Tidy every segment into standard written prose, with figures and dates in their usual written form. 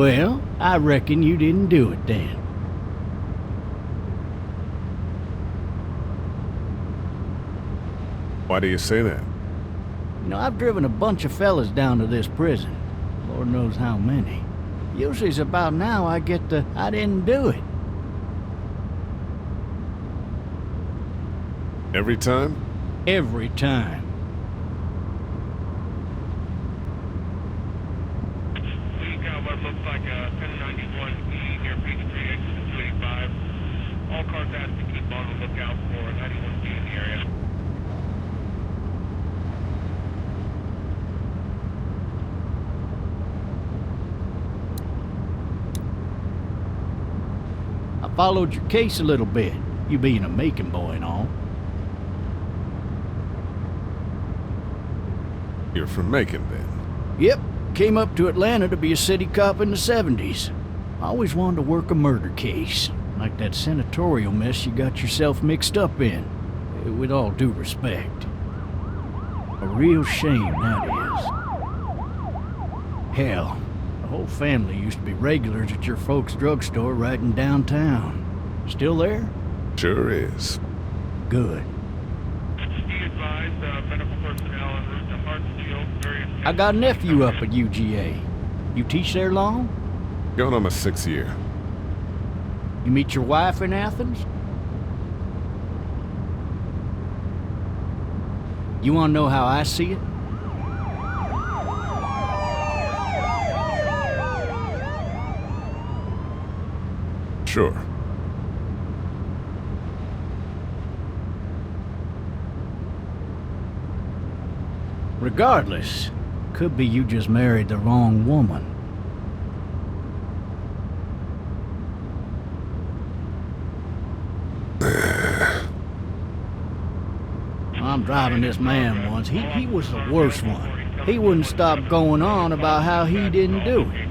Well, I reckon you didn't do it then. Why do you say that? You know, I've driven a bunch of fellas down to this prison. Lord knows how many. Usually it's about now I get the, I didn't do it. Every time? Every time. We got what looks like a 1091E near Peachtree, exit 285. All cars asked to keep on the lookout for 91B in the area. I followed your case a little bit, you being a Macon boy and all. You're from Macon, then? Yep, came up to Atlanta to be a city cop in the 70s. I always wanted to work a murder case, like that senatorial mess you got yourself mixed up in, with all due respect. A real shame, that is. Hell, the whole family used to be regulars at your folks' drugstore right in downtown. Still there? Sure is. Good. Be advised, medical personnel en route to Hartsfield, various... I got a nephew up at UGA. You teach there long? Going on my 6th year. You meet your wife in Athens? You want to know how I see it? Sure. Regardless, could be you just married the wrong woman. I'm driving this man once. He was the worst one. He wouldn't stop going on about how he didn't do it.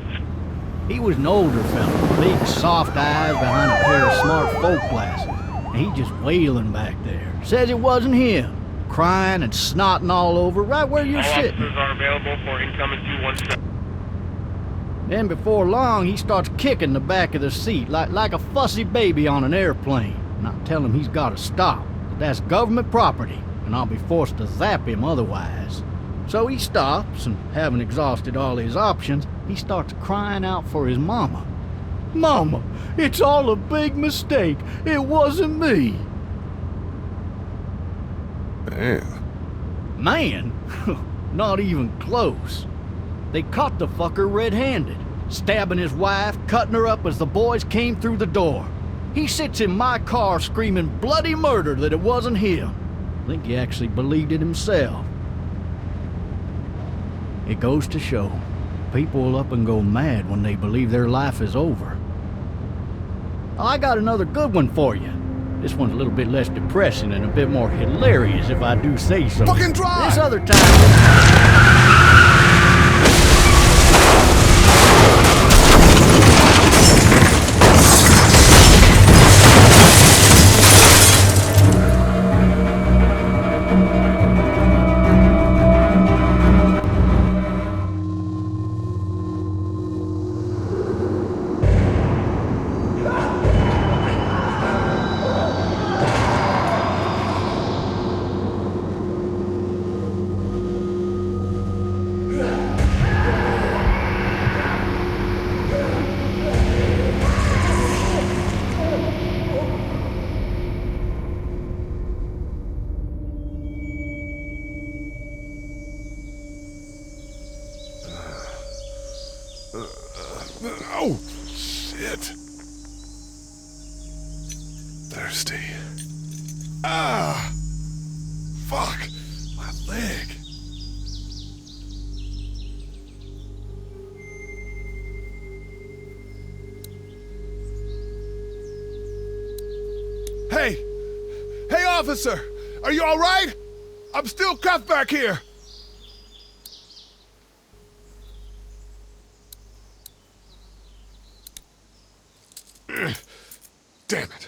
He was an older fella, big soft eyes behind a pair of smart folk glasses. And he just wailing back there. Says it wasn't him. Crying and snotting all over right where you're sitting. Officers are available for incoming 217. Then before long, he starts kicking the back of the seat like a fussy baby on an airplane. And I tell him he's got to stop. That's government property, and I'll be forced to zap him otherwise. So he stops, and having exhausted all his options, he starts crying out for his mama. Mama, it's all a big mistake. It wasn't me. Man? Not even close. They caught the fucker red-handed, stabbing his wife, cutting her up as the boys came through the door. He sits in my car screaming bloody murder that it wasn't him. I think he actually believed it himself. It goes to show, people will up and go mad when they believe their life is over. I got another good one for you. This one's a little bit less depressing and a bit more hilarious, if I do say so. Fucking drive! This other time... Oh, shit. Thirsty. Ah! Fuck! My leg. Hey! Hey, officer! Are you alright? I'm still cuffed back here! Damn it.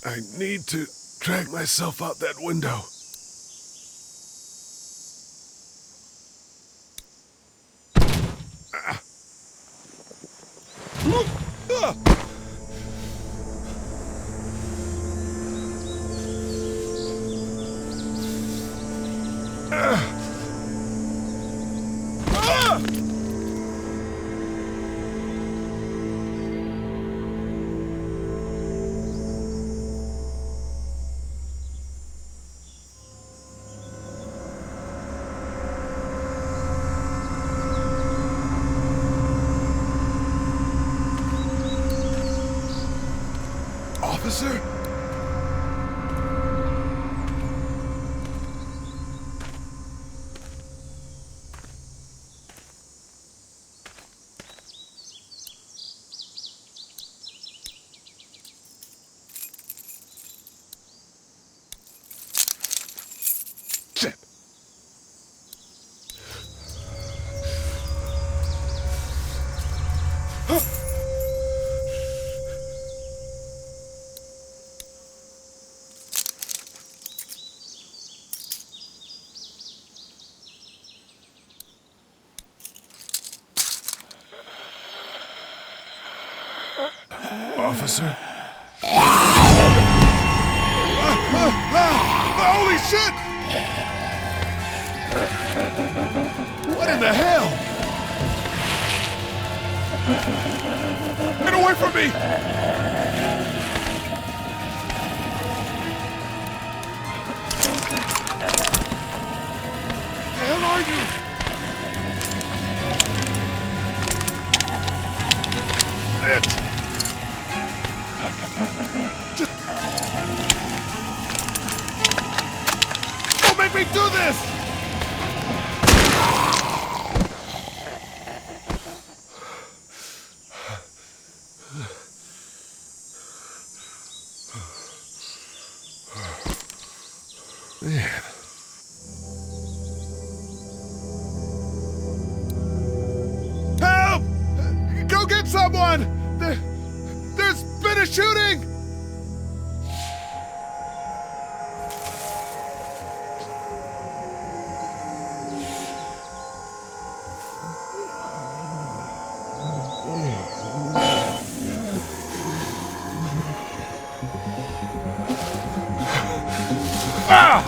I need to drag myself out that window. Officer? Shit. Officer? Holy shit! What in the hell? Get away from me! The hell are you? It. Don't make me do this! Man. Help! Go get someone! There's been a shooting! Ah!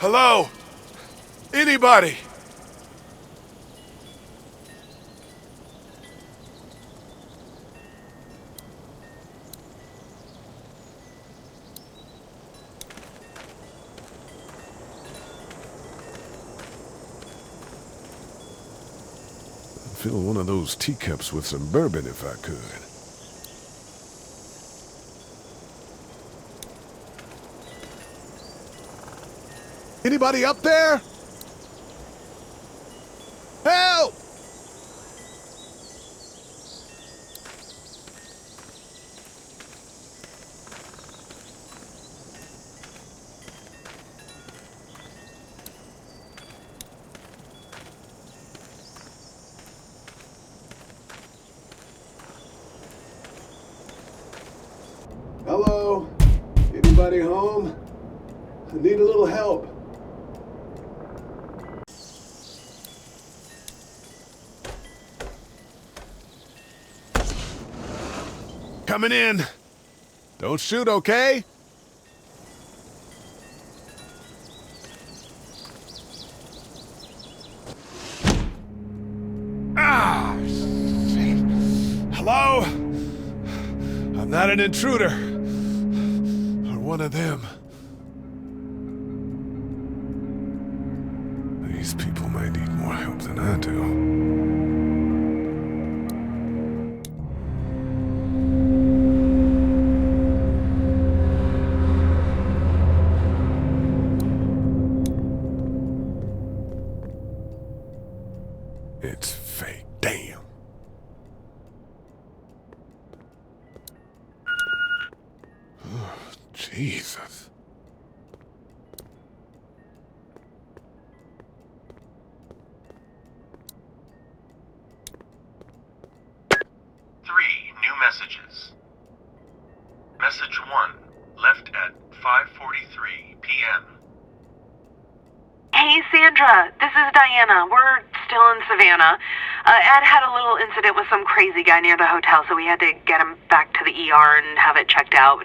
Hello? Anybody? fill one of those teacups with some bourbon if I could. Anybody up there? Help! Hello? Anybody home? I need a little help. Coming in. Don't shoot, okay? Ah, shit. Hello? I'm not an intruder. Or one of them. These people may need more help than I do. It's fake. Damn. Oh, Jesus. New messages. Message 1, left at 5:43 p.m. Hey, Sandra, this is Diana. We're still in Savannah. Ed had a little incident with some crazy guy near the hotel, so we had to get him back to the ER and have it checked out.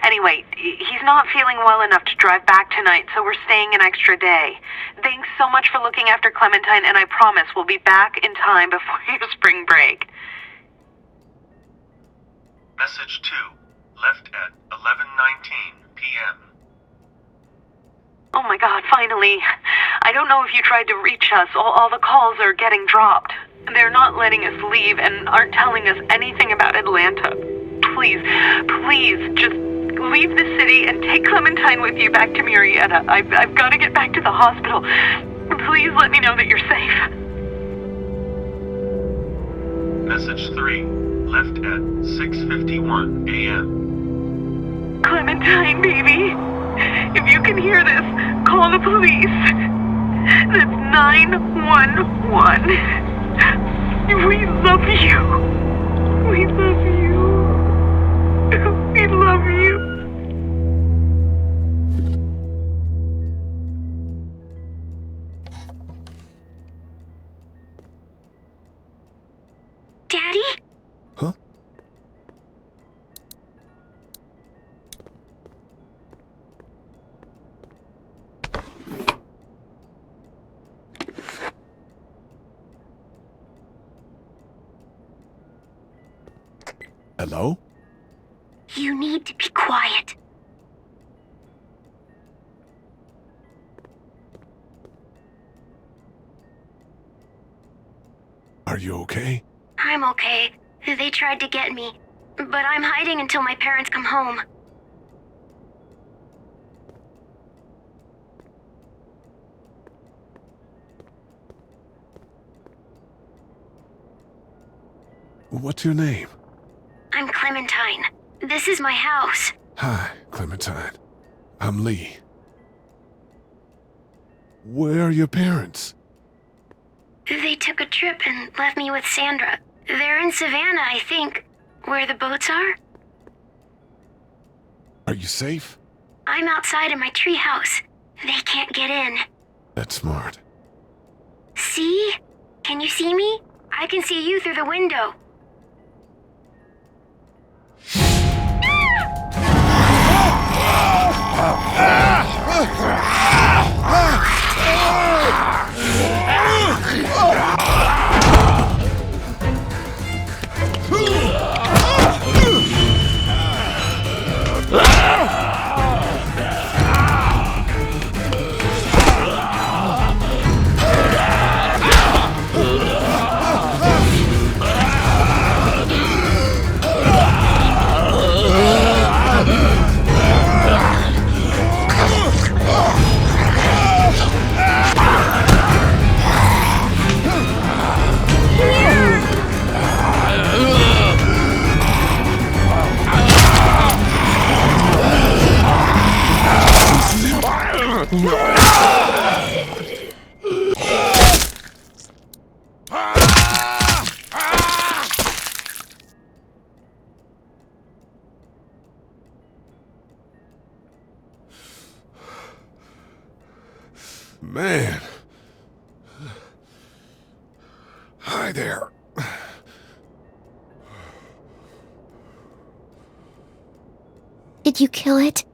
Anyway, he's not feeling well enough to drive back tonight, so we're staying an extra day. Thanks so much for looking after Clementine, and I promise we'll be back in time before your spring break. Message 2, left at 11:19 p.m. Oh my God, finally. I don't know if you tried to reach us. All the calls are getting dropped. They're not letting us leave and aren't telling us anything about Atlanta. Please, just leave the city and take Clementine with you back to Murrieta. I've got to get back to the hospital. Please let me know that you're safe. Message 3, left at 6:51 a.m. Clementine, baby. If you can hear this, call the police. That's 911. We love you. We love you. We love you. Daddy? Huh? Hello? You need to be quiet. Are you okay? I'm okay. They tried to get me, but I'm hiding until my parents come home. What's your name? I'm Clementine. This is my house. Hi, Clementine. I'm Lee. Where are your parents? They took a trip and left me with Sandra. They're in Savannah, I think. Where the boats are? Are you safe? I'm outside in my treehouse. They can't get in. That's smart. See? Can you see me? I can see you through the window. Man. Hi there. Did you kill it?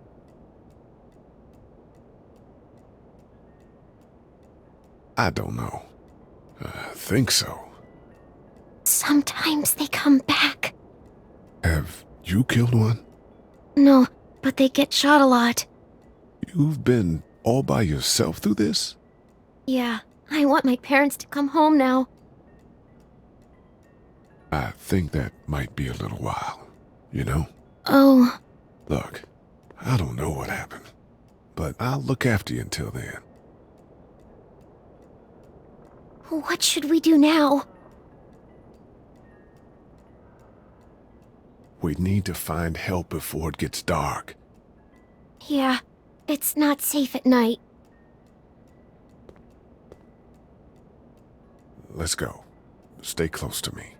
I don't know. I think so. Sometimes they come back. Have you killed one? No, but they get shot a lot. You've been all by yourself through this? Yeah, I want my parents to come home now. I think that might be a little while, you know? Oh, Look, I don't know what happened, but I'll look after you until then. what should we do now? We need to find help before it gets dark. Yeah, it's not safe at night. Let's go. Stay close to me.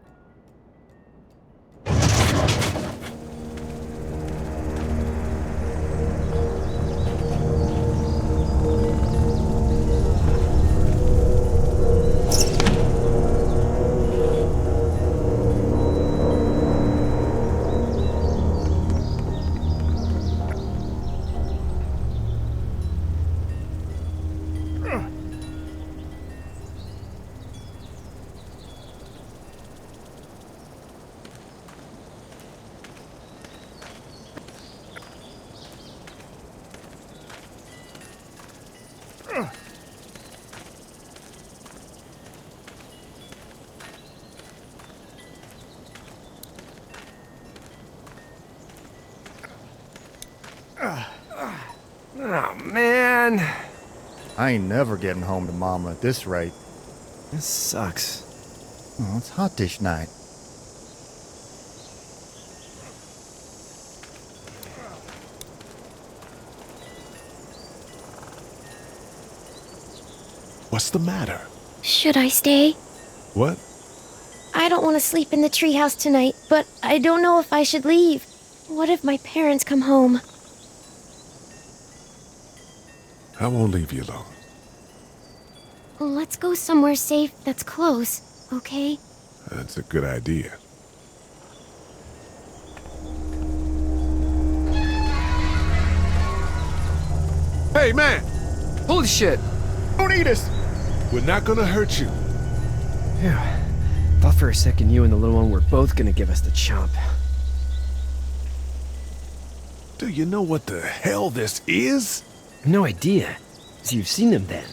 Oh, man. I ain't never getting home to Mama at this rate. This sucks. Oh, it's hot this night. What's the matter? Should I stay? What? I don't want to sleep in the treehouse tonight, but I don't know if I should leave. What if my parents come home? I won't leave you alone. Let's go somewhere safe that's close, okay? That's a good idea. Hey, man! Holy shit. Don't eat us! We're not gonna hurt you. Phew. Thought for a second you and the little one were both gonna give us the chomp. Do you know what the hell this is? No idea. So you've seen them then?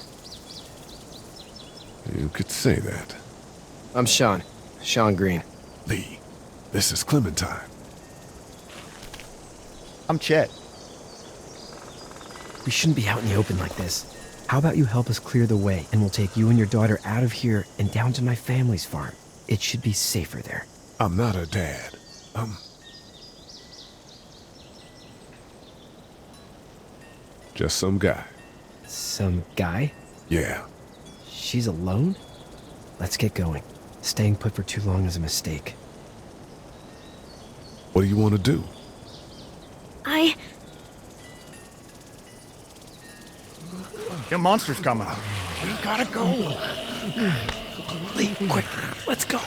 You could say that. I'm Sean. Sean Green. Lee, this is Clementine. I'm Chet. We shouldn't be out in the open like this. How about you help us clear the way, and we'll take you and your daughter out of here and down to my family's farm. It should be safer there. I'm not her dad. Just some guy. Some guy? Yeah. She's alone? Let's get going. Staying put for too long is a mistake. What do you want to do? The monster's coming. We gotta go. Lee, quick, let's go.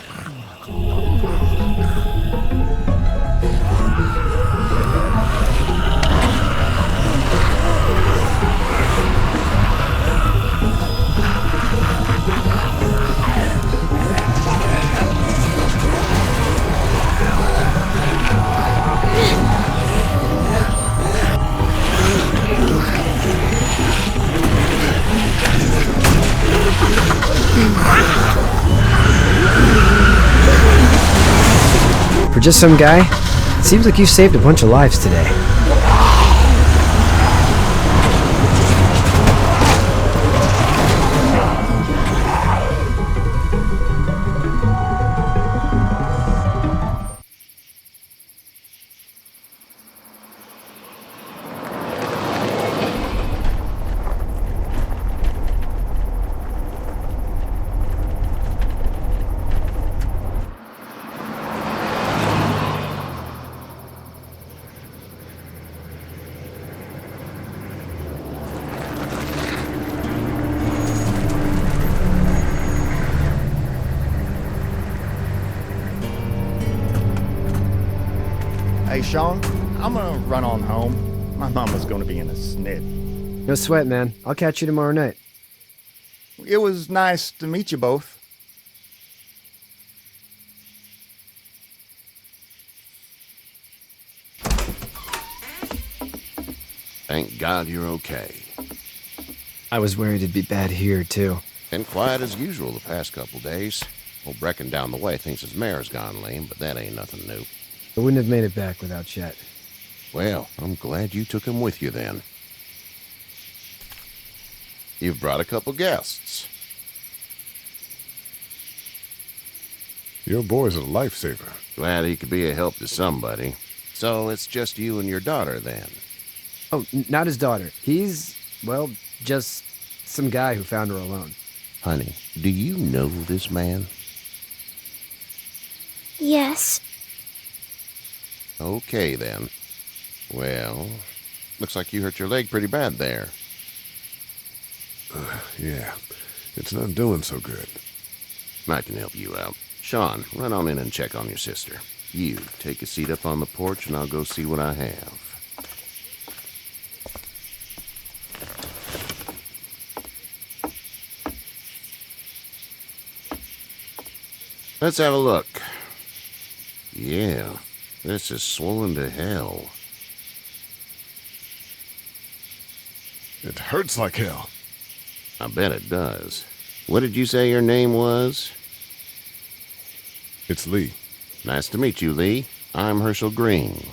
For just some guy, it seems like you saved a bunch of lives today. Sean, I'm gonna run on home. My mama's gonna be in a snit. No sweat, man. I'll catch you tomorrow night. It was nice to meet you both. Thank God you're okay. I was worried it'd be bad here, too. Been quiet as usual the past couple days. Old Brecken down the way thinks his mare's gone lame, but that ain't nothing new. I wouldn't have made it back without Chet. Well, I'm glad you took him with you then. You've brought a couple guests. Your boy's a lifesaver. Glad he could be a help to somebody. So it's just you and your daughter then? Oh, not his daughter. He's, well, just some guy who found her alone. Honey, do you know this man? Yes. Okay, then. Well, looks like you hurt your leg pretty bad there. Yeah, it's not doing so good. I can help you out. Sean, run on in and check on your sister. You, take a seat up on the porch and I'll go see what I have. Let's have a look. Yeah, this is swollen to hell. It hurts like hell. I bet it does. What did you say your name was? It's Lee. Nice to meet you, Lee. I'm Herschel Green.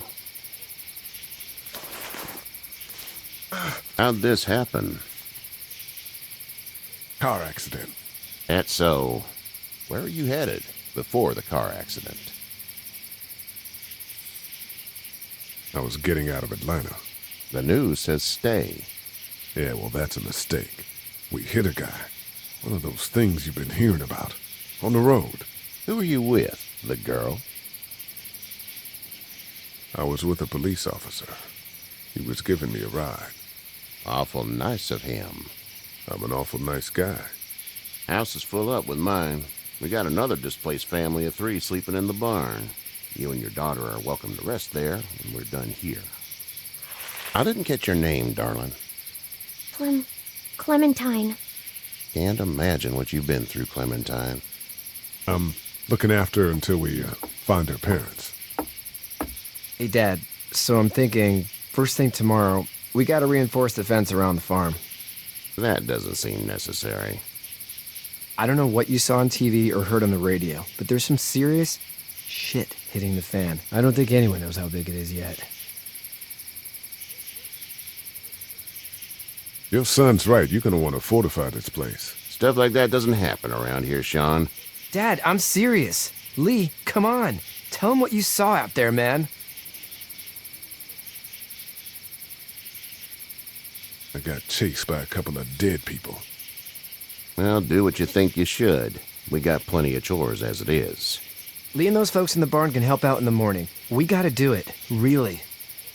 How'd this happen? Car accident. That's so. Where are you headed before the car accident? I was getting out of Atlanta. The news says stay. Yeah, well, that's a mistake. We hit a guy. One of those things you've been hearing about. On the road. Who are you with? The girl? I was with a police officer. He was giving me a ride. Awful nice of him. I'm an awful nice guy. House is full up with mine. We got another displaced family of 3 sleeping in the barn. You and your daughter are welcome to rest there when we're done here. I didn't catch your name, darling. Clementine. Can't imagine what you've been through, Clementine. I'm looking after her until we find her parents. Hey, Dad, so I'm thinking, first thing tomorrow, we gotta reinforce the fence around the farm. That doesn't seem necessary. I don't know what you saw on TV or heard on the radio, but there's some serious shit hitting the fan. I don't think anyone knows how big it is yet. Your son's right. You're gonna want to fortify this place. Stuff like that doesn't happen around here, Sean. Dad, I'm serious. Lee, come on. Tell him what you saw out there, man. I got chased by a couple of dead people. Well, do what you think you should. We got plenty of chores as it is. Lee and those folks in the barn can help out in the morning. We gotta do it. Really.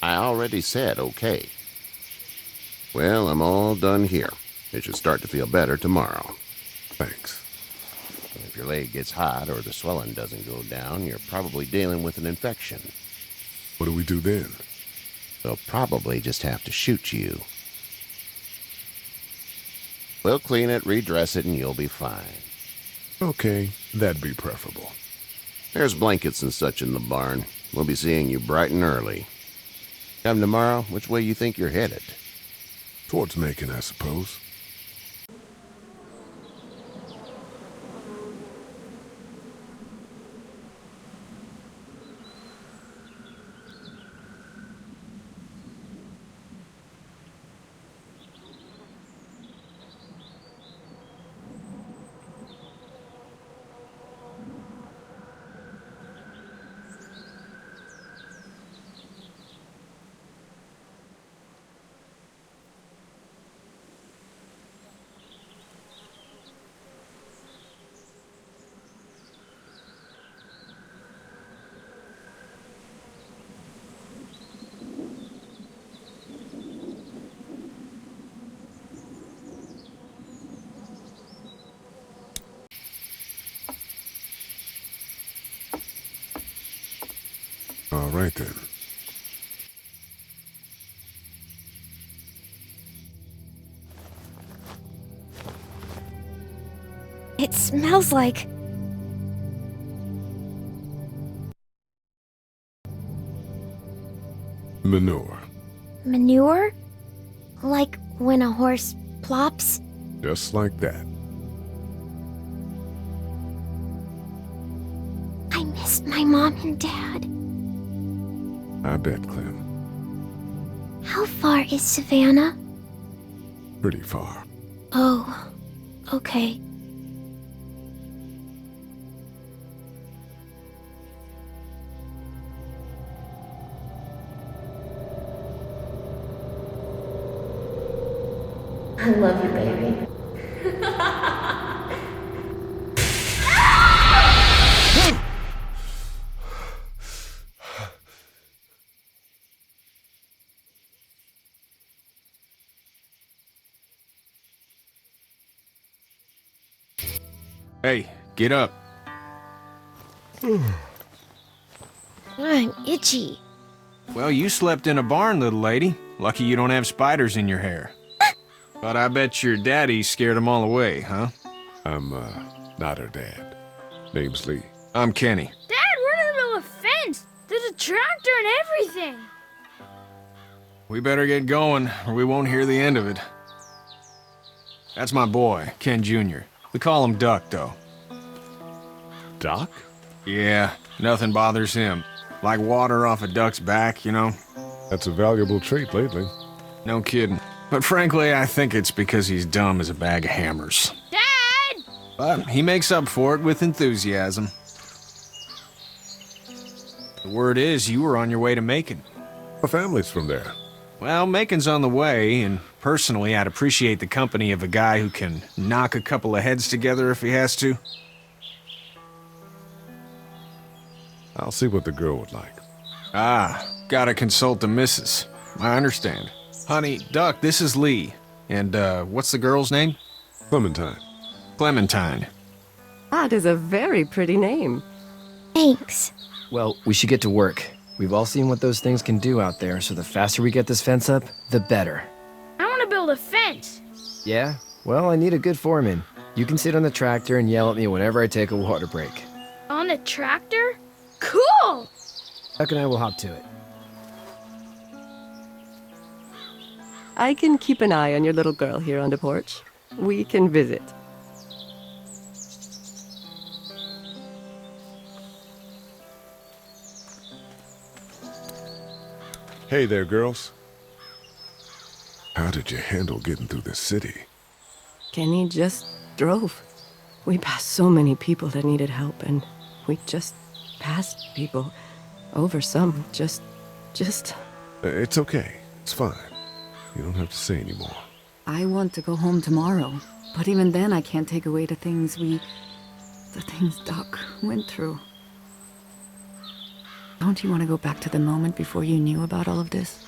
I already said okay. Well, I'm all done here. It should start to feel better tomorrow. Thanks. If your leg gets hot or the swelling doesn't go down, you're probably dealing with an infection. What do we do then? They'll probably just have to shoot you. We'll clean it, redress it, and you'll be fine. Okay, that'd be preferable. There's blankets and such in the barn. We'll be seeing you bright and early. Come tomorrow, which way you think you're headed? Towards Macon, I suppose. All right, then. It smells like... Manure. manure? Like when a horse plops? Just like that. I missed my mom and dad. I bet, Clem. How far is Savannah? Pretty far. Oh, okay. I love you, baby. Hey, get up. I'm itchy. Well, you slept in a barn, little lady. Lucky you don't have spiders in your hair. But I bet your daddy scared them all away, huh? I'm, not her dad. Name's Lee. I'm Kenny. Dad, we're in the middle of a fence. There's a tractor and everything. We better get going, or we won't hear the end of it. That's my boy, Ken Jr. We call him Duck, though. Doc? Yeah, nothing bothers him. Like water off a duck's back, you know? That's a valuable trait lately. No kidding. But frankly, I think it's because he's dumb as a bag of hammers. Dad! But he makes up for it with enthusiasm. The word is you were on your way to Macon. My family's from there. Well, Macon's on the way, and personally, I'd appreciate the company of a guy who can knock a couple of heads together if he has to. I'll see what the girl would like. Ah, gotta consult the missus. I understand. Honey, Duck, this is Lee. And, what's the girl's name? Clementine. Clementine. That is a very pretty name. Thanks. Well, we should get to work. We've all seen what those things can do out there, so the faster we get this fence up, the better. I want to build a fence. Yeah? Well, I need a good foreman. You can sit on the tractor and yell at me whenever I take a water break. On the tractor? Cool! Duck and I will hop to it. I can keep an eye on your little girl here on the porch. We can visit. Hey there, girls. How did you handle getting through the city? Kenny just drove. We passed so many people that needed help, and we just passed people. Over some, just... It's okay. It's fine. You don't have to say anymore. I want to go home tomorrow, but even then I can't take away the things Doc went through. Don't you want to go back to the moment before you knew about all of this?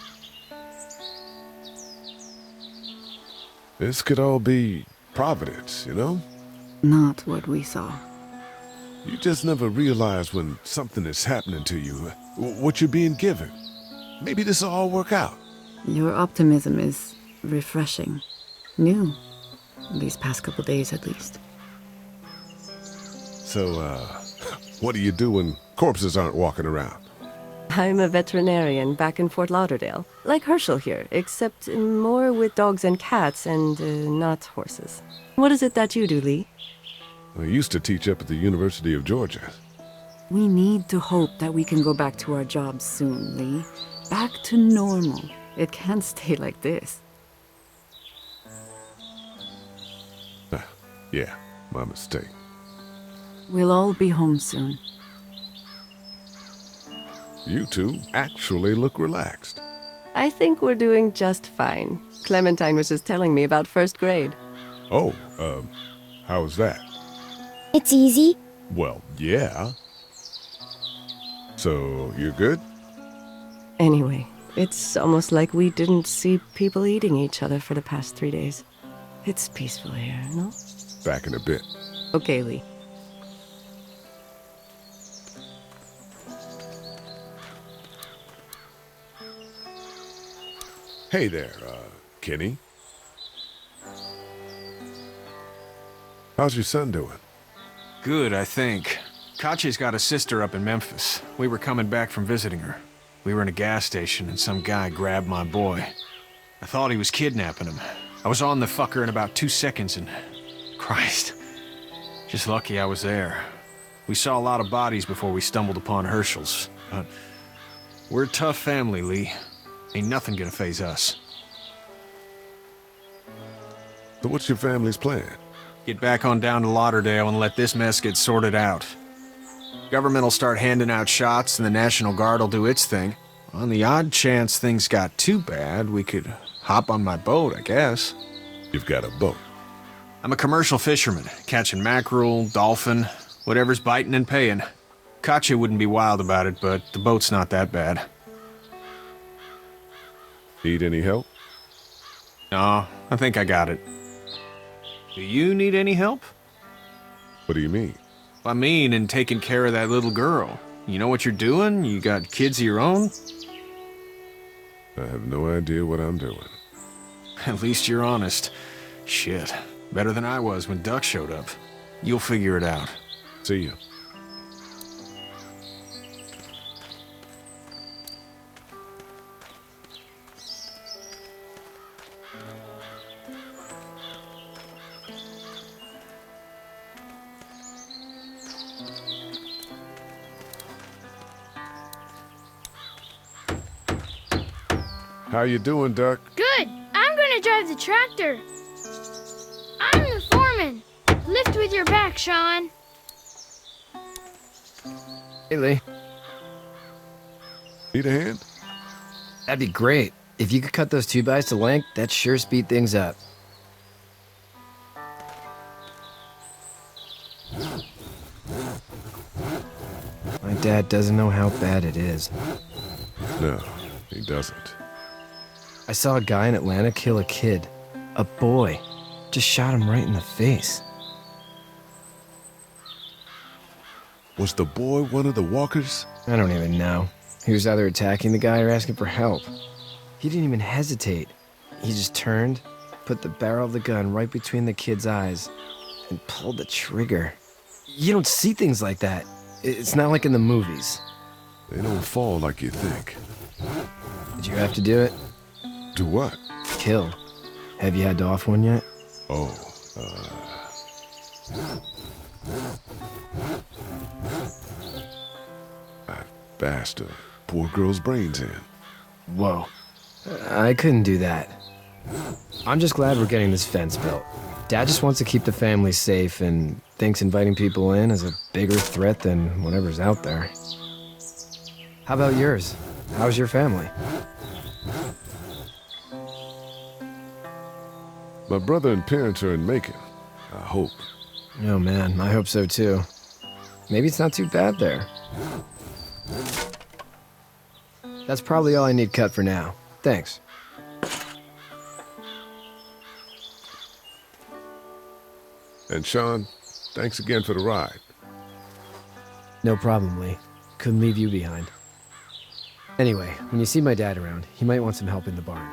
This could all be Providence, you know? Not what we saw. You just never realize when something is happening to you, what you're being given. Maybe this will all work out. Your optimism is refreshing. New. These past couple days, at least. So, what do you do when corpses aren't walking around? I'm a veterinarian back in Fort Lauderdale. Like Herschel here, except more with dogs and cats and not horses. What is it that you do, Lee? I used to teach up at the University of Georgia. We need to hope that we can go back to our jobs soon, Lee. Back to normal. It can't stay like this. Yeah, my mistake. We'll all be home soon. You two actually look relaxed. I think we're doing just fine. Clementine was just telling me about first grade. Oh, how was that? It's easy. Well, yeah. So, you're good? Anyway, it's almost like we didn't see people eating each other for the past 3 days. It's peaceful here, no? Back in a bit. Okay, Lee. Hey there, Kenny. How's your son doing? Good, I think. Katya's got a sister up in Memphis. We were coming back from visiting her. We were in a gas station and some guy grabbed my boy. I thought he was kidnapping him. I was on the fucker in about 2 seconds and... Christ. Just lucky I was there. We saw a lot of bodies before we stumbled upon Herschel's. But we're a tough family, Lee. Ain't nothing gonna faze us. So what's your family's plan? Get back on down to Lauderdale and let this mess get sorted out. Government will start handing out shots and the National Guard will do its thing. On the odd chance things got too bad, we could hop on my boat, I guess. You've got a boat? I'm a commercial fisherman, catching mackerel, dolphin, whatever's biting and paying. Katya wouldn't be wild about it, but the boat's not that bad. Need any help? No, I think I got it. Do you need any help? What do you mean? I mean, in taking care of that little girl. You know what you're doing? You got kids of your own? I have no idea what I'm doing. At least you're honest. Shit. Better than I was when Duck showed up. You'll figure it out. See you. How you doing, Duck? Good. I'm gonna drive the tractor. I'm the foreman. Lift with your back, Sean. Hey, Lee. Need a hand? That'd be great. If you could cut those 2x to length, that'd sure speed things up. My dad doesn't know how bad it is. No, he doesn't. I saw a guy in Atlanta kill a kid. A boy. Just shot him right in the face. Was the boy one of the walkers? I don't even know. He was either attacking the guy or asking for help. He didn't even hesitate. He just turned, put the barrel of the gun right between the kid's eyes, and pulled the trigger. You don't see things like that. It's not like in the movies. They don't fall like you think. Did you have to do it? Do what? Kill. Have you had to off one yet? Oh, I bashed a poor girl's brains in. Whoa. I couldn't do that. I'm just glad we're getting this fence built. Dad just wants to keep the family safe and thinks inviting people in is a bigger threat than whatever's out there. How about yours? How's your family? My brother and parents are in Macon. I hope. Oh man, I hope so too. Maybe it's not too bad there. That's probably all I need cut for now. Thanks. And Sean, thanks again for the ride. No problem, Lee. Couldn't leave you behind. Anyway, when you see my dad around, he might want some help in the barn.